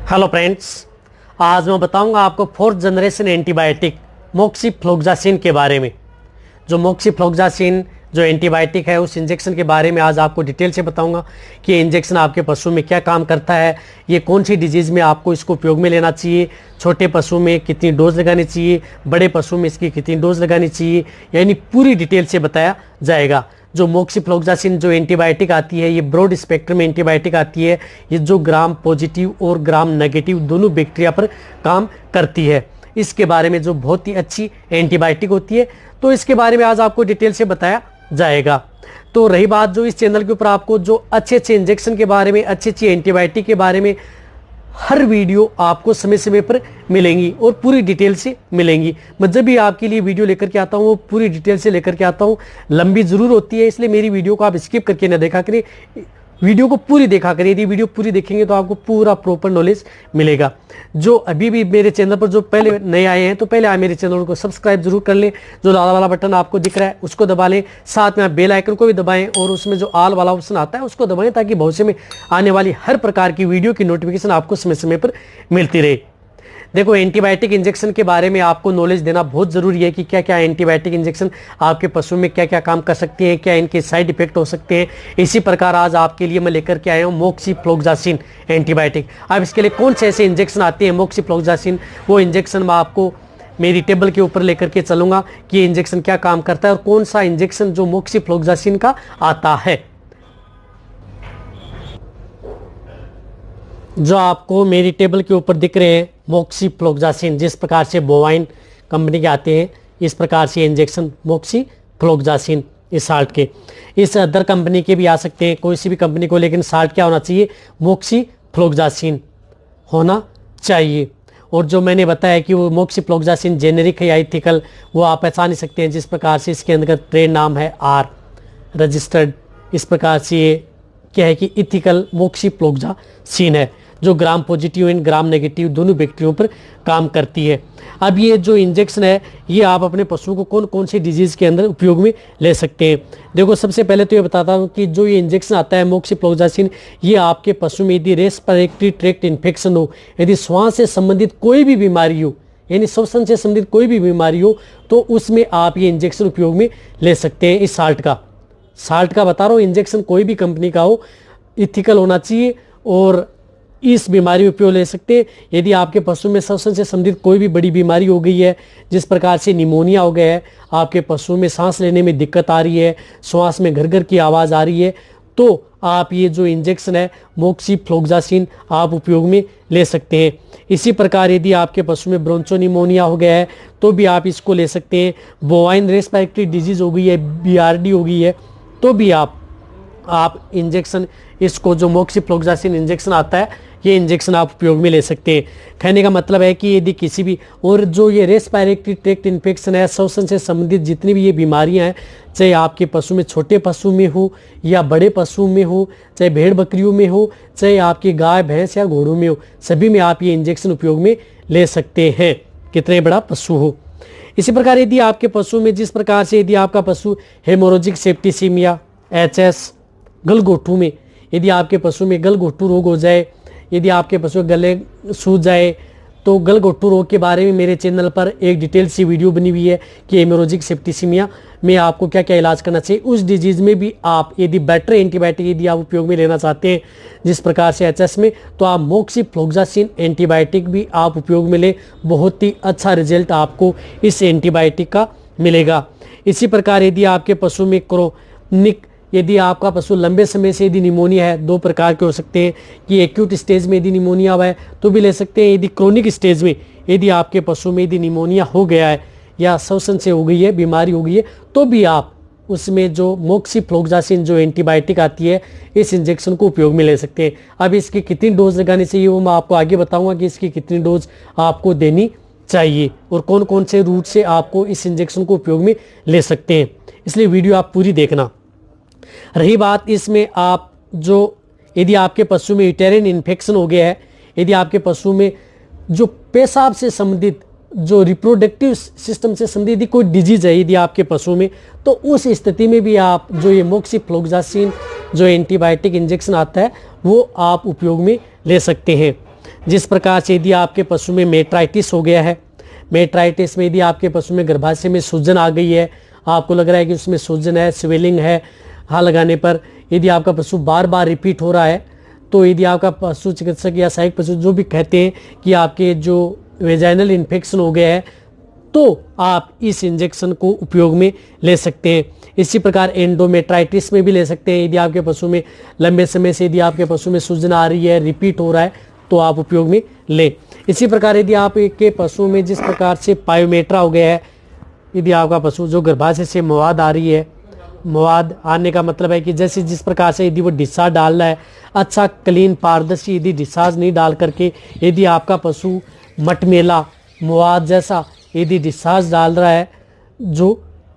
Hello friends, आज मैं बताऊंगा आपको फोर्थ जनरेशन एंटीबायोटिक मोक्सीफ्लोक्सासिन के बारे में। जो मोक्सीफ्लोक्सासिन जो एंटीबायोटिक है उस इंजेक्शन के बारे में आज आपको डिटेल से बताऊंगा कि ये इंजेक्शन आपके पशु में क्या काम करता है, ये कौन सी डिजीज़ में आपको इसको उपयोग में लेना चाहिए, छोटे पशु में कितनी डोज लगानी चाहिए, बड़े पशु में इसकी कितनी डोज लगानी चाहिए, यानी पूरी डिटेल से बताया जाएगा। जो मोक्सीफ्लोक्सासिन जो एंटीबायोटिक आती है, ये ब्रॉड स्पेक्ट्रम एंटीबायोटिक आती है। ये जो ग्राम पॉजिटिव और ग्राम नेगेटिव दोनों बैक्टीरिया पर काम करती है। इसके बारे में जो बहुत ही अच्छी एंटीबायोटिक होती है, तो इसके बारे में आज आपको डिटेल से बताया जाएगा। तो रही बात जो इस चैनल के ऊपर आपको जो अच्छे अच्छे इंजेक्शन के बारे में, अच्छी अच्छी एंटीबायोटिक के बारे में हर वीडियो आपको समय समय पर मिलेंगी और पूरी डिटेल से मिलेंगी। मैं जब भी आपके लिए वीडियो लेकर के आता हूँ वो पूरी डिटेल से लेकर के आता हूँ। लंबी ज़रूर होती है, इसलिए मेरी वीडियो को आप स्किप करके ना देखा करें, वीडियो को पूरी देखा करें। यदि वीडियो पूरी देखेंगे तो आपको पूरा प्रॉपर नॉलेज मिलेगा। जो अभी भी मेरे चैनल पर जो पहले नए आए हैं तो पहले आप मेरे चैनल को सब्सक्राइब जरूर कर लें। जो लाल वाला बटन आपको दिख रहा है उसको दबा लें, साथ में आप बेल आइकन को भी दबाएं और उसमें जो ऑल वाला ऑप्शन आता है उसको दबाएं, ताकि भविष्य में आने वाली हर प्रकार की वीडियो की नोटिफिकेशन आपको समय समय पर मिलती रहे। देखो, एंटीबायोटिक इंजेक्शन के बारे में आपको नॉलेज देना बहुत ज़रूरी है कि क्या क्या एंटीबायोटिक इंजेक्शन आपके पशु में क्या क्या काम कर सकते हैं, क्या इनके साइड इफेक्ट हो सकते हैं। इसी प्रकार आज आपके लिए मैं लेकर के आया हूँ मोक्सीफ्लोक्सासिन एंटीबायोटिक। अब इसके लिए कौन से ऐसे इंजेक्शन आते हैं मोक्सीफ्लोक्सासिन, वो इंजेक्शन मैं आपको मेरी टेबल के ऊपर लेकर के चलूँगा कि ये इंजेक्शन क्या काम करता है और कौन सा इंजेक्शन जो मोक्सीफ्लोक्सासिन का आता है। जो आपको मेरी टेबल के ऊपर दिख रहे हैं मोक्सीफ्लोक्सासिन, जिस प्रकार से बोवाइन कंपनी के आते हैं इस प्रकार से इंजेक्शन मोक्सीफ्लोक्सासिन इस साल्ट के, इस अदर कंपनी के भी आ सकते हैं, कोई सी भी कंपनी को, लेकिन साल्ट क्या होना चाहिए, मोक्सीफ्लोक्सासिन होना चाहिए। और जो मैंने बताया कि वो मोक्सीफ्लोक्सासिन जेनेरिक है या इथिकल, वो आप पहचान नहीं सकते हैं। जिस प्रकार से इसके अंदर ट्रेड नाम है आर रजिस्टर्ड, इस प्रकार से ये क्या है कि इथिकल मोक्सीफ्लोक्सासिन है, जो gram positive and gram negative दोनों बैक्टीरियों पर काम करती है। अब ये जो इंजेक्शन है ये आप अपने पशुओं को कौन कौन सी डिजीज़ के अंदर उपयोग में ले सकते हैं। देखो, सबसे पहले तो ये बताता हूँ कि जो ये इंजेक्शन आता है मोक्सीफ्लोक्सासिन, ये आपके पशु में यदि रेस्पिरेटरी ट्रैक्ट इन्फेक्शन हो, यदि श्वास से संबंधित कोई भी बीमारी हो, यानी श्वसन से संबंधित कोई भी बीमारी हो, तो उसमें आप ये इंजेक्शन उपयोग में ले सकते हैं। इस साल्ट का बता रहा हूँ, इंजेक्शन कोई भी कंपनी का हो, इथिकल होना चाहिए और इस बीमारी में उपयोग ले सकते हैं। यदि आपके पशु में श्वसन से संबंधित कोई भी बड़ी बीमारी हो गई है, जिस प्रकार से निमोनिया हो गया है, आपके पशु में सांस लेने में दिक्कत आ रही है, श्वास में घर की आवाज़ आ रही है, तो आप ये जो इंजेक्शन है मोक्सीफ्लोक्सासिन आप उपयोग में ले सकते हैं। इसी प्रकार यदि आपके पशु में ब्रोंचोनिमोनिया हो गया है तो भी आप इसको ले सकते हैं। बोवाइन रेस्पिरेटरी डिजीज़ हो गई है, BRD हो गई है, तो भी आप इंजेक्शन, इसको जो मोक्सीफ्लोक्सासिन इंजेक्शन आता है ये इंजेक्शन आप उपयोग में ले सकते हैं। कहने का मतलब है कि यदि किसी भी, और जो ये रेस्पिरेटरी ट्रैक्ट इन्फेक्शन है, श्वसन से संबंधित जितनी भी ये बीमारियां हैं, चाहे आपके पशु में छोटे पशु में हो या बड़े पशु में हो, चाहे भेड़ बकरियों में हो, चाहे आपकी गाय भैंस या घोड़ों में हो, सभी में आप ये इंजेक्शन उपयोग में ले सकते हैं, कितने बड़ा पशु हो। इसी प्रकार यदि आपके पशु में, जिस प्रकार से यदि आपका पशु हेमोरेजिक सेप्टिसीमिया HS गलघोटू में, यदि आपके पशु में गलघोटू रोग हो जाए, यदि आपके पशु गले सूज जाए, तो गलघोटू रोग के बारे में मेरे चैनल पर एक डिटेल सी वीडियो बनी हुई है कि हेमोरेजिक सेप्टिसीमिया में आपको क्या क्या इलाज करना चाहिए। उस डिजीज़ में भी आप यदि बेटर एंटीबायोटिक यदि आप उपयोग में लेना चाहते हैं, जिस प्रकार से HS में, तो आप मोक्सीफ्लोक्सासिन एंटीबायोटिक भी आप उपयोग में लें। बहुत ही अच्छा रिजल्ट आपको इस एंटीबायोटिक का मिलेगा। इसी प्रकार यदि आपके पशु में क्रोनिक, यदि आपका पशु लंबे समय से यदि निमोनिया है, दो प्रकार के हो सकते हैं कि एक्यूट स्टेज में यदि निमोनिया हुआ है तो भी ले सकते हैं। यदि क्रोनिक स्टेज में यदि आपके पशु में यदि निमोनिया हो गया है या श्वसन से हो गई है, बीमारी हो गई है, तो भी आप उसमें जो मोक्सीफ्लोक्सासिन जो एंटीबायोटिक आती है इस इंजेक्शन को उपयोग में ले सकते हैं। अब इसकी कितनी डोज लगानी चाहिए वो मैं आपको आगे बताऊँगा कि इसकी कितनी डोज आपको देनी चाहिए और कौन कौन से रूट से आपको इस इंजेक्शन को उपयोग में ले सकते हैं, इसलिए वीडियो आप पूरी देखना। रही बात इसमें, आप जो यदि आपके पशु में यूटेरिन इन्फेक्शन हो गया है, यदि आपके पशु में जो पेशाब से संबंधित, जो रिप्रोडक्टिव सिस्टम से संबंधित यदि कोई डिजीज है यदि आपके पशु में, तो उस स्थिति में भी आप जो ये मोक्सीफ्लोक्सासिन जो एंटीबायोटिक इंजेक्शन आता है वो आप उपयोग में ले सकते हैं। जिस प्रकार से यदि आपके पशु में मेट्राइटिस हो गया है, मेट्राइटिस में यदि आपके पशु में गर्भाशय में सूजन आ गई है, आपको लग रहा है कि उसमें सूजन है, स्वेलिंग है, हाँ लगाने पर यदि आपका पशु बार बार रिपीट हो रहा है, तो यदि आपका पशु चिकित्सक या सहायक पशु जो भी कहते हैं कि आपके जो वेजाइनल इन्फेक्शन हो गया है, तो आप इस इंजेक्शन को उपयोग में ले सकते हैं। इसी प्रकार एंडोमेट्राइटिस में भी ले सकते हैं। यदि आपके पशु में लंबे समय से यदि आपके पशु में सूजन आ रही है, रिपीट हो रहा है, तो आप उपयोग में लें। इसी प्रकार यदि आपके पशु में जिस प्रकार से पायोमेट्रा हो गया है, यदि आपका पशु जो गर्भाशय से मवाद आ रही है, मवाद आने का मतलब है कि जैसे जिस प्रकार से यदि वो डिस्चार्ज डाल रहा है, अच्छा क्लीन पारदर्शी यदि डिस्चार्ज नहीं डाल करके यदि आपका पशु मटमेला मवाद जैसा यदि डिस्चार्ज डाल रहा है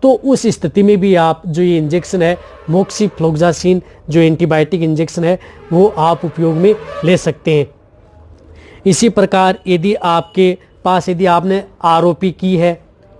तो उस स्थिति में भी आप जो ये इंजेक्शन है मोक्सीफ्लोक्सासिन जो एंटीबायोटिक इंजेक्शन है वो आप उपयोग में ले सकते हैं। इसी प्रकार यदि आपके पास यदि आपने आरओपी की है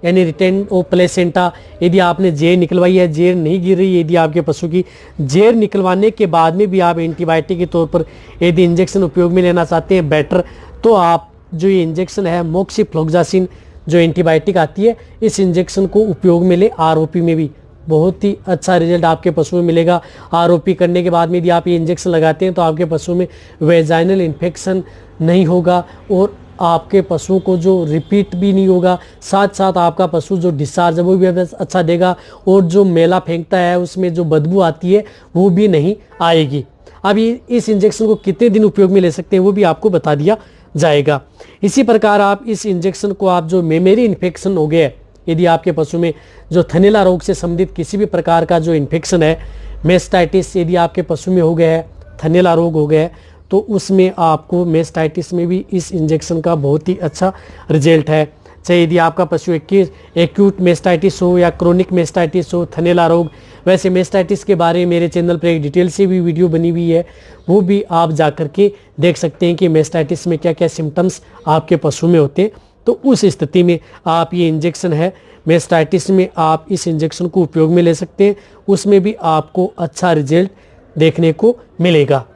यानी रिटेन ऑफ प्लेसेंटा, यदि आपने जेर निकलवाई है, जेर नहीं गिर रही है यदि आपके पशु की, जेर निकलवाने के बाद में भी आप एंटीबायोटिक के तौर पर यदि इंजेक्शन उपयोग में लेना चाहते हैं बेटर, तो आप जो ये इंजेक्शन है मोक्सीफ्लोक्सासिन जो एंटीबायोटिक आती है, इस इंजेक्शन को उपयोग में ले। आरओपी में भी बहुत ही अच्छा रिजल्ट आपके पशु में मिलेगा। आरओपी करने के बाद में यदि आप ये इंजेक्शन लगाते हैं तो आपके पशु में वेजाइनल इन्फेक्शन नहीं होगा और आपके पशु को जो रिपीट भी नहीं होगा, साथ साथ आपका पशु जो डिस्चार्ज है वो भी अच्छा देगा और जो मेला फेंकता है उसमें जो बदबू आती है वो भी नहीं आएगी। अब ये इस इंजेक्शन को कितने दिन उपयोग में ले सकते हैं वो भी आपको बता दिया जाएगा। इसी प्रकार आप इस इंजेक्शन को आप जो मेमोरी इन्फेक्शन हो गया है, यदि आपके पशु में जो थनैला रोग से संबंधित किसी भी प्रकार का जो इन्फेक्शन है, मेस्टाइटिस यदि आपके पशु में हो गया है, थनैला रोग हो गया है, तो उसमें आपको मेस्टाइटिस में भी इस इंजेक्शन का बहुत ही अच्छा रिजल्ट है। चाहे यदि आपका पशु एक्यूट मेस्टाइटिस हो या क्रोनिक मेस्टाइटिस हो, थनैला रोग, वैसे मेस्टाइटिस के बारे में मेरे चैनल पर एक डिटेल से भी वीडियो बनी हुई है, वो भी आप जा कर के देख सकते हैं कि मेस्टाइटिस में क्या क्या सिम्टम्स आपके पशु में होते हैं। तो उस स्थिति में आप ये इंजेक्शन है मेस्टाइटिस में आप इस इंजेक्शन को उपयोग में ले सकते हैं, उसमें भी आपको अच्छा रिजल्ट देखने को मिलेगा।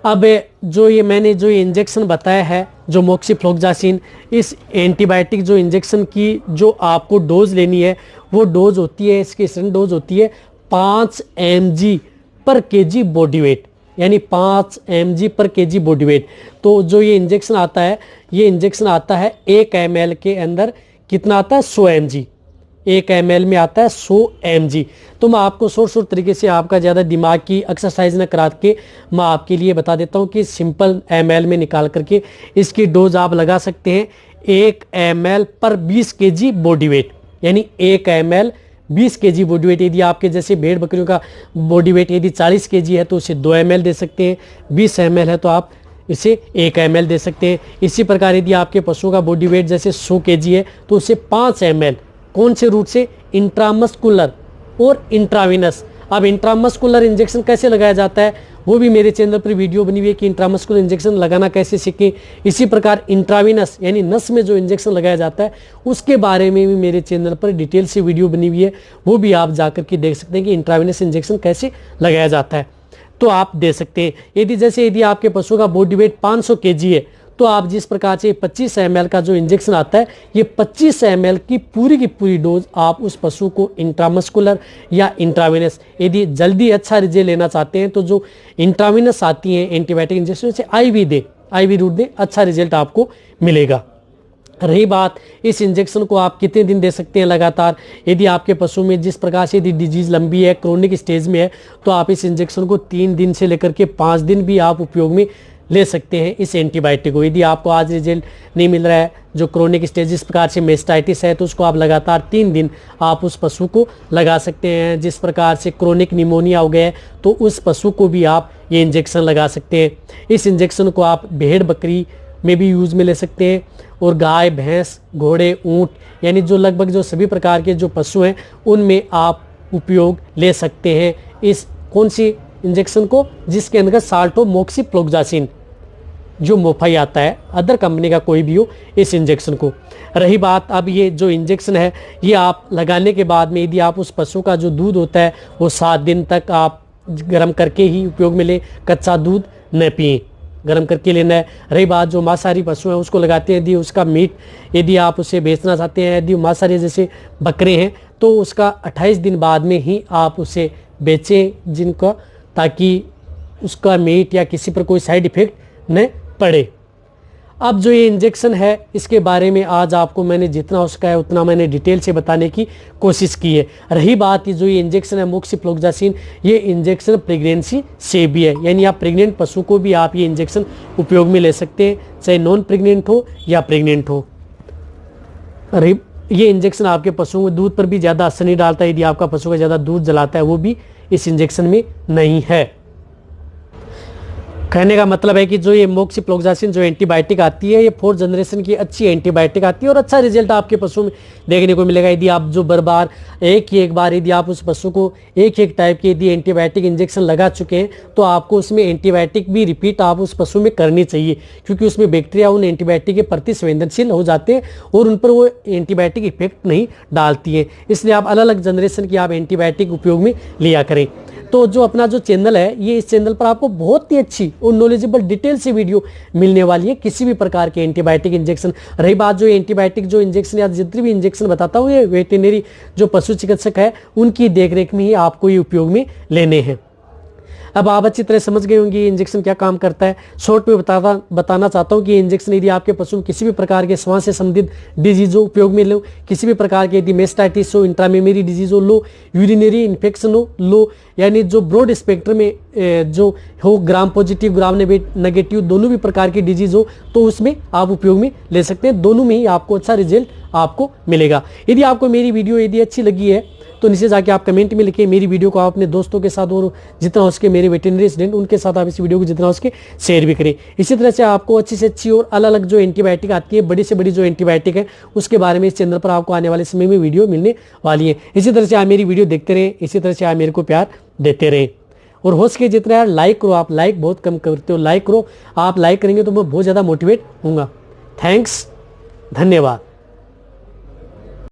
अब जो ये मैंने जो ये इंजेक्शन बताया है जो मोक्सीफ्लोक्सासिन, इस एंटीबायोटिक जो इंजेक्शन की जो आपको डोज लेनी है वो डोज होती है, इसकी स्टैंडर्ड डोज होती है 5 mg पर kg बॉडी वेट, यानी 5 mg पर kg बॉडी वेट। तो जो ये इंजेक्शन आता है, ये इंजेक्शन आता है 1 ml के अंदर कितना आता है 100 mg, 1 ml में आता है 100 mg। तो मैं आपको शॉर्ट तरीके से आपका ज़्यादा दिमाग की एक्सरसाइज न करा के मैं आपके लिए बता देता हूँ कि सिंपल ml में निकाल करके इसकी डोज आप लगा सकते हैं 1 ml पर 20 kg बॉडी वेट, यानी 1 ml 20 kg बॉडी वेट। यदि आपके जैसे भेड़ बकरियों का बॉडी वेट यदि 40 kg है तो उसे 2 ml दे सकते हैं, 20 ml है तो आप इसे 1 ml दे सकते हैं। इसी प्रकार यदि आपके पशु का बॉडी वेट जैसे 100 kg है तो उसे 5 ml कौन से रूट से, इंट्रामस्कुलर और इंट्राविनस। अब इंट्रामस्कुलर इंजेक्शन कैसे लगाया जाता है वो भी मेरे चैनल पर वीडियो बनी हुई है कि इंट्रामस्कुलर इंजेक्शन लगाना कैसे सीखें। इसी प्रकार इंट्राविनस यानी नस में जो इंजेक्शन लगाया जाता है उसके बारे में भी मेरे चैनल पर डिटेल से वीडियो बनी हुई है, वो भी आप जाकर के देख सकते हैं कि इंट्राविनस इंजेक्शन कैसे लगाया जाता है, तो आप दे सकते हैं। यदि आपके पशु का बॉडी वेट 500 kg है तो आप जिस प्रकार से 25 ml का जो इंजेक्शन आता है, ये 25 ml की पूरी डोज आप उस पशु को इंट्रामस्कुलर या इंट्रावेनस, यदि जल्दी अच्छा रिजल्ट लेना चाहते हैं तो जो इंट्रावेनस आती हैं एंटीबायोटिक इंजेक्शन से आईवी रूट दें, अच्छा रिजल्ट आपको मिलेगा। रही बात इस इंजेक्शन को आप कितने दिन दे सकते हैं लगातार, यदि आपके पशु में जिस प्रकार से यदि डिजीज लंबी है, क्रोनिक स्टेज में है, तो आप इस इंजेक्शन को 3 दिन से लेकर के 5 दिन भी आप उपयोग में ले सकते हैं इस एंटीबायोटिक को। यदि आपको आज रिजल्ट नहीं मिल रहा है, जो क्रोनिक स्टेज जिस प्रकार से मेस्टाइटिस है, तो उसको आप लगातार 3 दिन आप उस पशु को लगा सकते हैं। जिस प्रकार से क्रोनिक निमोनिया हो गया है तो उस पशु को भी आप ये इंजेक्शन लगा सकते हैं। इस इंजेक्शन को आप भेड़ बकरी में भी यूज़ में ले सकते हैं और गाय भैंस घोड़े ऊँट यानी जो लगभग जो सभी प्रकार के जो पशु हैं उनमें आप उपयोग ले सकते हैं इस कौन सी इंजेक्शन को, जिसके अंदर साल्टो मोक्सीफ्लोक्सासिन जो मोफाई आता है, अदर कंपनी का कोई भी हो, इस इंजेक्शन को। रही बात अब ये जो इंजेक्शन है ये आप लगाने के बाद में यदि आप उस पशु का जो दूध होता है वो 7 दिन तक आप गर्म करके ही उपयोग में लें, कच्चा दूध न पिएं। गर्म करके लेना है। रही बात जो मांसाहारी पशु हैं उसको लगाते हैं, यदि उसका मीट यदि आप उसे बेचना चाहते हैं, यदि मांसाहारी जैसे बकरे हैं तो उसका 28 दिन बाद में ही आप उसे बेचें जिनका, ताकि उसका मीट या किसी पर कोई साइड इफेक्ट न पड़े। अब जो ये इंजेक्शन है इसके बारे में आज आपको मैंने जितना हो सका है उतना मैंने डिटेल से बताने की कोशिश की है। रही बात जो ये इंजेक्शन है मोक्सीफ्लोक्सासिन, ये इंजेक्शन प्रेगनेंसी से भी है, यानी आप प्रेग्नेंट पशु को भी आप ये इंजेक्शन उपयोग में ले सकते हैं, चाहे नॉन प्रेग्नेंट हो या प्रेग्नेंट हो। ये इंजेक्शन आपके पशुओं में दूध पर भी ज़्यादा असर नहीं डालता, यदि आपका पशु का ज़्यादा दूध जलाता है वो भी इस इंजेक्शन में नहीं है। कहने का मतलब है कि जो ये मोक्सीफ्लोक्सासिन जो एंटीबायोटिक आती है, ये 4th जनरेशन की अच्छी एंटीबायोटिक आती है और अच्छा रिजल्ट आपके पशु में देखने को मिलेगा। यदि आप जो बार एक बार यदि आप उस पशु को एक टाइप के यदि एंटीबायोटिक इंजेक्शन लगा चुके हैं तो आपको उसमें एंटीबायोटिक भी रिपीट आप उस पशु में करनी चाहिए, क्योंकि उसमें बैक्टीरिया उन एंटीबायोटिक के प्रति संवेदनशील हो जाते हैं और उन पर वो एंटीबायोटिक इफेक्ट नहीं डालती है। इसलिए आप अलग अलग जनरेशन की आप एंटीबायोटिक उपयोग में लिया करें। तो जो अपना जो चैनल है, ये इस चैनल पर आपको बहुत ही अच्छी और नॉलेजेबल डिटेल से वीडियो मिलने वाली है किसी भी प्रकार के एंटीबायोटिक इंजेक्शन। रही बात जो एंटीबायोटिक जो इंजेक्शन या जितने भी इंजेक्शन बताता हूँ, ये वेटरनरी जो पशु चिकित्सक है उनकी देखरेख में ही आपको ये उपयोग में लेने हैं। अब आप अच्छी तरह समझ गए होंगे ये इंजेक्शन क्या काम करता है। शॉर्ट में बताना चाहता हूँ कि ये इंजेक्शन यदि आपके पशु में किसी भी प्रकार के श्वास से संबंधित डिजीज हो उपयोग में लो, किसी भी प्रकार के यदि मेस्टाइटिस हो, इंट्रामेमरी डिजीज हो, लो यूरिनरी इन्फेक्शन हो, लो यानी जो ब्रॉड स्पेक्ट्रम में जो हो ग्राम पॉजिटिव ग्राम नेगेटिव दोनों भी प्रकार की डिजीज हो तो उसमें आप उपयोग में ले सकते हैं। दोनों में ही आपको अच्छा रिजल्ट आपको मिलेगा। यदि आपको मेरी वीडियो यदि अच्छी लगी है तो नीचे जाके आप कमेंट में लिखिए। मेरी वीडियो को आप अपने दोस्तों के साथ और जितना हो सके मेरे वेटरनरी स्टूडेंट उनके साथ आप इस वीडियो को जितना हो सके शेयर भी करें। इसी तरह से आपको अच्छी से अच्छी और अलग अलग जो एंटीबायोटिक आती है, बड़ी से बड़ी जो एंटीबायोटिक है उसके बारे में इस चैनल पर आपको आने वाले समय में वीडियो मिलने वाली है। इसी तरह से आप मेरी वीडियो देखते रहें, इसी तरह से आप मेरे को प्यार देते रहें और हो सके जितना यार लाइक करो। आप लाइक बहुत कम करते हो, लाइक करो। आप लाइक करेंगे तो मैं बहुत ज़्यादा मोटिवेट होऊंगा। थैंक्स, धन्यवाद।